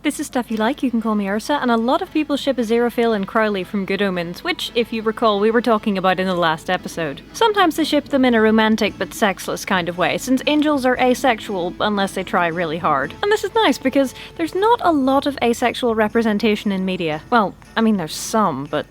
This is Stuff You Like, you can call me Ursa, and a lot of people ship Aziraphale and Crowley from Good Omens, which, if you recall, we were talking about in the last episode. Sometimes they ship them in a romantic but sexless kind of way, since angels are asexual unless they try really hard. And this is nice because there's not a lot of asexual representation in media. Well, I mean there's some, but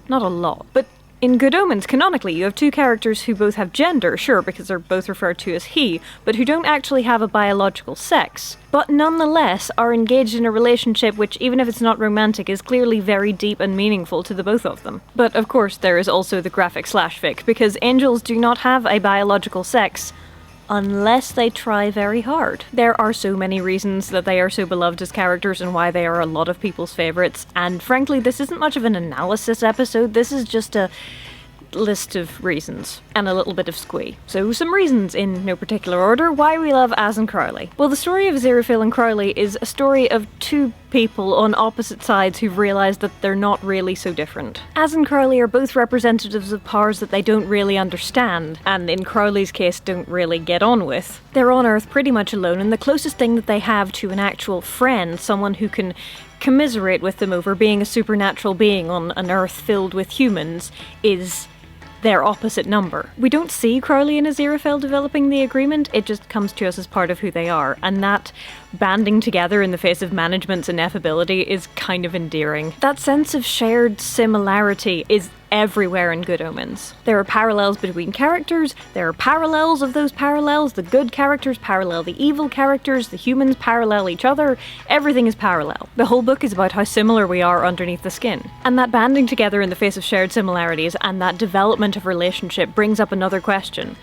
not a lot. But in Good Omens, canonically, you have two characters who both have gender, sure, because they're both referred to as he, but who don't actually have a biological sex, but nonetheless are engaged in a relationship which, even if it's not romantic, is clearly very deep and meaningful to the both of them. But of course there is also the graphic /fic, because angels do not have a biological sex, unless they try very hard. There are so many reasons that they are so beloved as characters and why they are a lot of people's favourites, and frankly this isn't much of an analysis episode, this is just a list of reasons, and a little bit of squee. So some reasons, in no particular order, why we love Az and Crowley. Well, the story of Aziraphale and Crowley is a story of two people on opposite sides who've realised that they're not really so different. Az and Crowley are both representatives of powers that they don't really understand, and in Crowley's case don't really get on with. They're on Earth pretty much alone, and the closest thing that they have to an actual friend, someone who can commiserate with them over being a supernatural being on an Earth filled with humans, is their opposite number. We don't see Crowley and Aziraphale developing the agreement, it just comes to us as part of who they are, and that banding together in the face of management's ineffability is kind of endearing. That sense of shared similarity is everywhere in Good Omens. There are parallels between characters, there are parallels of those parallels, the good characters parallel the evil characters, the humans parallel each other, everything is parallel. The whole book is about how similar we are underneath the skin. And that banding together in the face of shared similarities and that development of relationship brings up another question.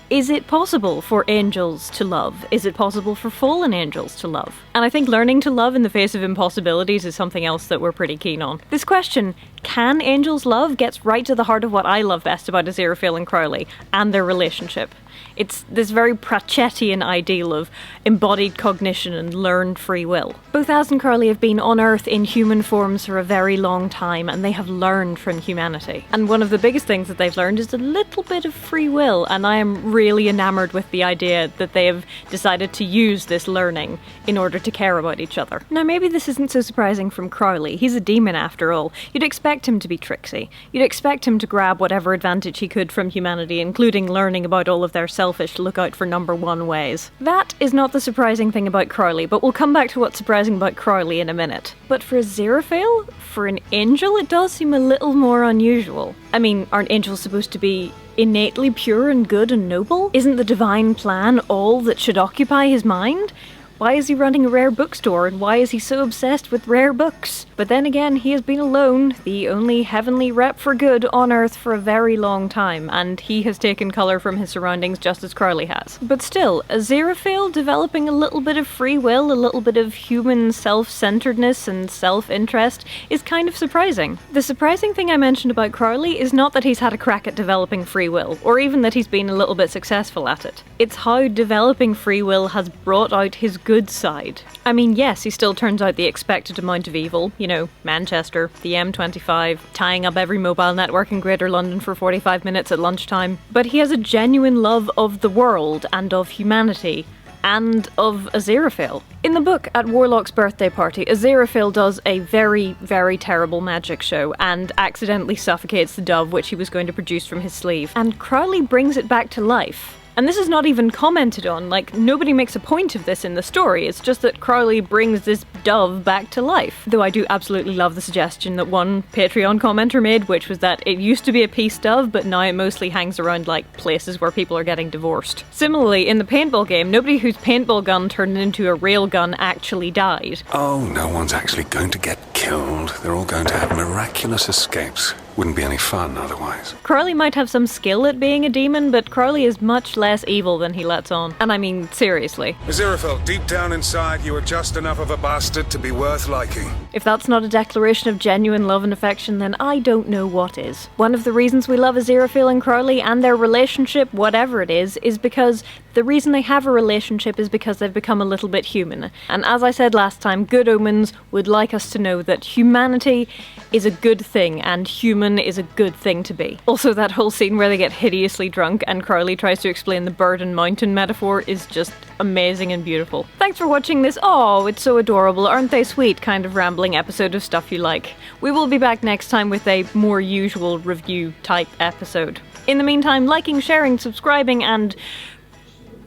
Is it possible for angels to love? Is it possible for fallen angels to love? And I think learning to love in the face of impossibilities is something else that we're pretty keen on. This question, can angels love, gets right to the heart of what I love best about Aziraphale and Crowley, and their relationship. It's this very Pratchettian ideal of embodied cognition and learned free will. Both Az and Crowley have been on Earth in human forms for a very long time, and they have learned from humanity. And one of the biggest things that they've learned is a little bit of free will, and I am really enamoured with the idea that they have decided to use this learning in order to care about each other. Now maybe this isn't so surprising from Crowley, he's a demon after all. You'd expect him to be tricksy. You'd expect him to grab whatever advantage he could from humanity, including learning about all of their selfish look out for number one ways. That is not the surprising thing about Crowley, but we'll come back to what's surprising about Crowley in a minute. But for Aziraphale, for an angel, it does seem a little more unusual. I mean, aren't angels supposed to be innately pure and good and noble? Isn't the divine plan all that should occupy his mind? Why is he running a rare bookstore, and why is he so obsessed with rare books? But then again, he has been alone, the only heavenly rep for good on Earth for a very long time, and he has taken colour from his surroundings just as Crowley has. But still, Aziraphale developing a little bit of free will, a little bit of human self-centeredness and self-interest is kind of surprising. The surprising thing I mentioned about Crowley is not that he's had a crack at developing free will, or even that he's been a little bit successful at it. It's how developing free will has brought out his good side. I mean, yes, he still turns out the expected amount of evil, you know, Manchester, the M25, tying up every mobile network in Greater London for 45 minutes at lunchtime, but he has a genuine love of the world and of humanity, and of Aziraphale. In the book, at Warlock's birthday party, Aziraphale does a very, very terrible magic show and accidentally suffocates the dove which he was going to produce from his sleeve, and Crowley brings it back to life. And this is not even commented on, like, nobody makes a point of this in the story, it's just that Crowley brings this dove back to life. Though I do absolutely love the suggestion that one Patreon commenter made, which was that it used to be a peace dove, but now it mostly hangs around, like, places where people are getting divorced. Similarly, in the paintball game, nobody whose paintball gun turned into a rail gun actually died. Oh, no one's actually going to get killed. They're all going to have miraculous escapes. Wouldn't be any fun otherwise. Crowley might have some skill at being a demon, but Crowley is much less evil than he lets on. And I mean, seriously. Aziraphale, deep down inside, you are just enough of a bastard to be worth liking. If that's not a declaration of genuine love and affection, then I don't know what is. One of the reasons we love Aziraphale and Crowley and their relationship, whatever it is because The reason they have a relationship is because they've become a little bit human. And as I said last time, Good Omens would like us to know that humanity is a good thing and human is a good thing to be. Also, that whole scene where they get hideously drunk and Crowley tries to explain the bird and mountain metaphor is just amazing and beautiful. Thanks for watching this "oh, it's so adorable, aren't they sweet" kind of rambling episode of Stuff You Like. We will be back next time with a more usual review type episode. In the meantime, liking, sharing, subscribing, and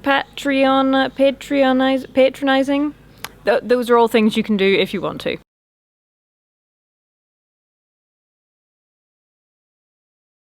patronizing. Those are all things you can do if you want to.